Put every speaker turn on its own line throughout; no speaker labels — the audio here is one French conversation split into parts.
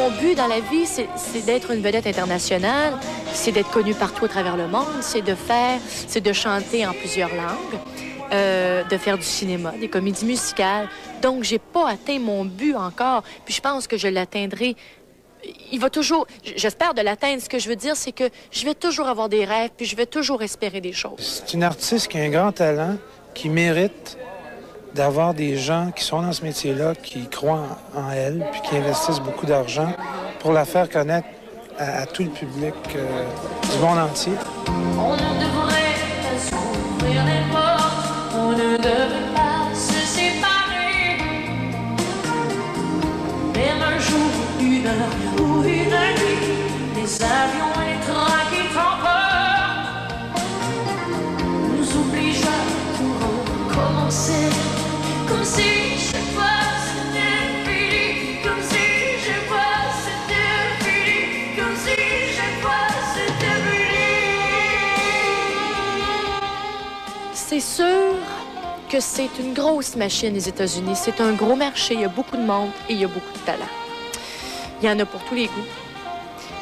mon but dans la vie, c'est d'être une vedette internationale, c'est d'être connue partout à travers le monde, c'est de chanter en plusieurs langues, de faire du cinéma, des comédies musicales. Donc, j'ai pas atteint mon but encore, puis je pense que je l'atteindrai. Il va toujours... J'espère de l'atteindre. Ce que je veux dire, c'est que je vais toujours avoir des rêves, puis je vais toujours espérer des choses.
C'est une artiste qui a un grand talent, qui mérite d'avoir des gens qui sont dans ce métier-là, qui croient en elle, puis qui investissent beaucoup d'argent pour la faire connaître à tout le public du monde entier.
On ne devrait pas s'ouvrir les portes, on ne devrait pas se séparer. Même un jour, une heure ou une nuit, les avions et les trains qui t'emportent nous obligent à tout recommencer. Comme si chaque fois c'était fini, comme si chaque fois c'était fini, comme si chaque fois c'était fini.
C'est sûr que c'est une grosse machine, les États-Unis. C'est un gros marché, il y a beaucoup de monde et il y a beaucoup de talent. Il y en a pour tous les goûts.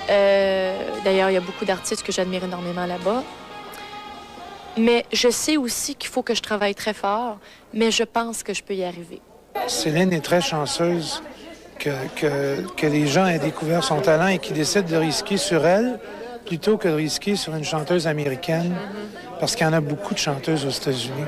D'ailleurs, il y a beaucoup d'artistes que j'admire énormément là-bas. Mais je sais aussi qu'il faut que je travaille très fort, mais je pense que je peux y arriver.
Céline est très chanceuse que les gens aient découvert son talent et qu'ils décident de risquer sur elle plutôt que de risquer sur une chanteuse américaine, parce qu'il y en a beaucoup de chanteuses aux États-Unis.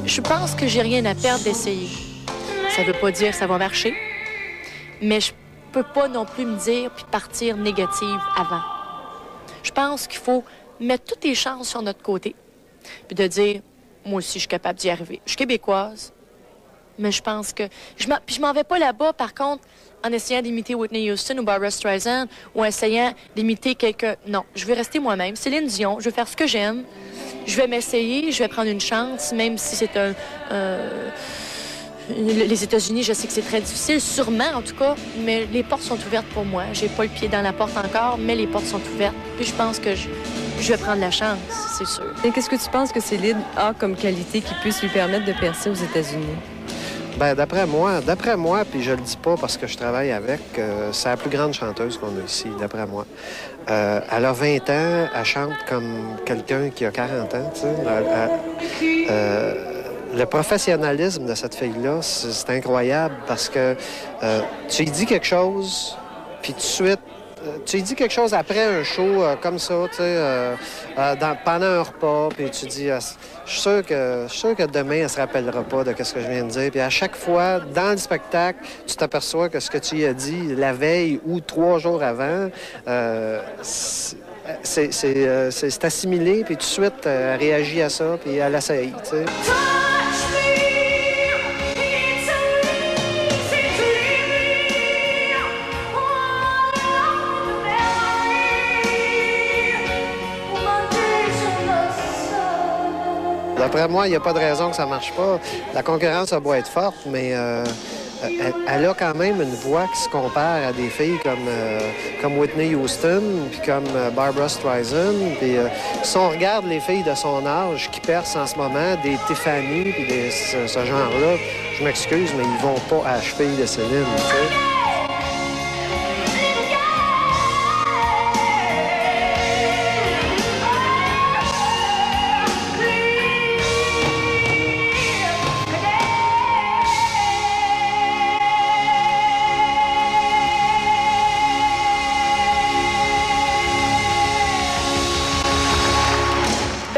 Je pense que j'ai rien à perdre d'essayer. Ça veut pas dire que ça va marcher, mais je peux pas non plus me dire puis partir négative avant. Je pense qu'il faut mettre toutes les chances sur notre côté puis de dire, moi aussi, je suis capable d'y arriver. Je suis québécoise, mais je pense que... Puis je m'en vais pas là-bas, par contre, en essayant d'imiter Whitney Houston ou Barbra Streisand ou en essayant d'imiter quelqu'un. Non, je vais rester moi-même. Céline Dion, je vais faire ce que j'aime. Je vais m'essayer, je vais prendre une chance, même si c'est les États-Unis, je sais que c'est très difficile, sûrement en tout cas, mais les portes sont ouvertes pour moi. J'ai pas le pied dans la porte encore, mais les portes sont ouvertes. Puis je pense que je vais prendre la chance, c'est sûr.
Et qu'est-ce que tu penses que Céline a comme qualité qui puisse lui permettre de percer aux États-Unis?
Bien, d'après moi, puis je le dis pas parce que je travaille avec, c'est la plus grande chanteuse qu'on a ici, d'après moi. Elle a 20 ans, elle chante comme quelqu'un qui a 40 ans, tu sais. Le professionnalisme de cette fille-là, c'est incroyable parce que tu lui dis quelque chose, puis tout de suite, tu lui dis quelque chose après un show comme ça, tu sais, pendant un repas, puis tu dis, je suis sûr que demain, elle se rappellera pas de ce que je viens de dire. Puis à chaque fois, dans le spectacle, tu t'aperçois que ce que tu y as dit la veille ou 3 jours avant, c'est assimilé, puis tout de suite, elle réagit à ça, puis elle essaye, tu sais. D'après moi, il n'y a pas de raison que ça ne marche pas. La concurrence a beau être forte, mais elle a quand même une voix qui se compare à des filles comme Whitney Houston, puis comme Barbra Streisand. Puis, si on regarde les filles de son âge qui percent en ce moment, des Tiffany, puis ce genre-là, je m'excuse, mais ils vont pas à la cheville de Céline, tu sais.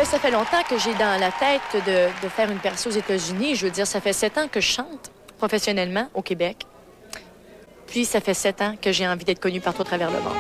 Ça fait longtemps que j'ai dans la tête de faire une percée aux États-Unis. Je veux dire, ça fait 7 ans que je chante professionnellement au Québec. Puis ça fait 7 ans que j'ai envie d'être connue partout à travers le monde.